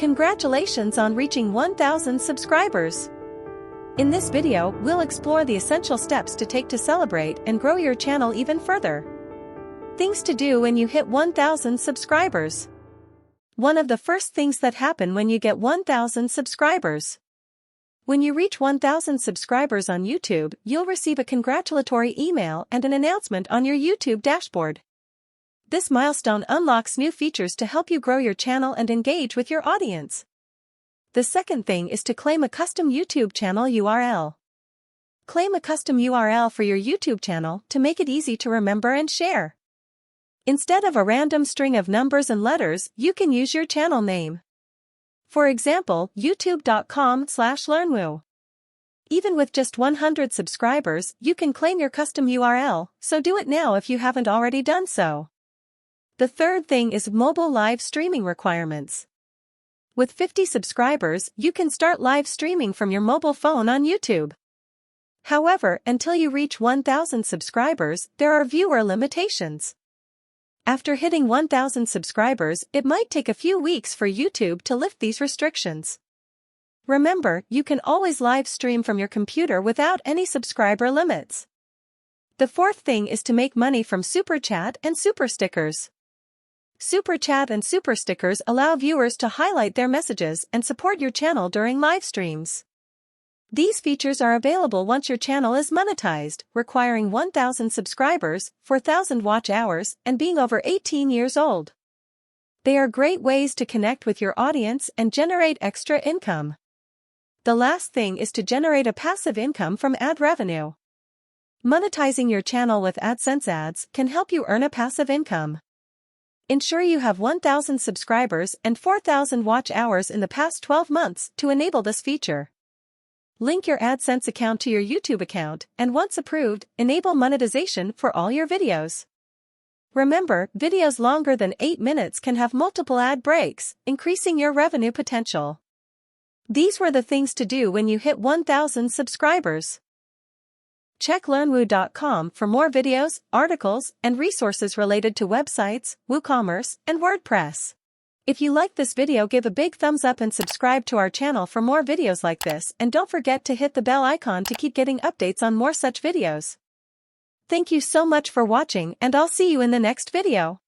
Congratulations on reaching 1,000 subscribers! In this video, we'll explore the essential steps to take to celebrate and grow your channel even further. Things to do when you hit 1,000 subscribers. One of the first things that happen when you get 1,000 subscribers. When you reach 1,000 subscribers on YouTube, you'll receive a congratulatory email and an announcement on your YouTube dashboard. This milestone unlocks new features to help you grow your channel and engage with your audience. The second thing is to claim a custom YouTube channel URL. Claim a custom URL for your YouTube channel to make it easy to remember and share. Instead of a random string of numbers and letters, you can use your channel name. For example, youtube.com/learnwoo. Even with just 100 subscribers, you can claim your custom URL, so do it now if you haven't already done so. The third thing is mobile live streaming requirements. With 50 subscribers, you can start live streaming from your mobile phone on YouTube. However, until you reach 1,000 subscribers, there are viewer limitations. After hitting 1,000 subscribers, it might take a few weeks for YouTube to lift these restrictions. Remember, you can always live stream from your computer without any subscriber limits. The fourth thing is to make money from Super Chat and Super Stickers. Super Chat and Super Stickers allow viewers to highlight their messages and support your channel during live streams. These features are available once your channel is monetized, requiring 1,000 subscribers, 4,000 watch hours, and being over 18 years old. They are great ways to connect with your audience and generate extra income. The last thing is to generate a passive income from ad revenue. Monetizing your channel with AdSense ads can help you earn a passive income. Ensure you have 1,000 subscribers and 4,000 watch hours in the past 12 months to enable this feature. Link your AdSense account to your YouTube account, and once approved, enable monetization for all your videos. Remember, videos longer than 8 minutes can have multiple ad breaks, increasing your revenue potential. These were the things to do when you hit 1,000 subscribers. Check learnwoo.com for more videos, articles, and resources related to websites, WooCommerce, and WordPress. If you liked this video, give a big thumbs up and subscribe to our channel for more videos like this, and don't forget to hit the bell icon to keep getting updates on more such videos. Thank you so much for watching, and I'll see you in the next video.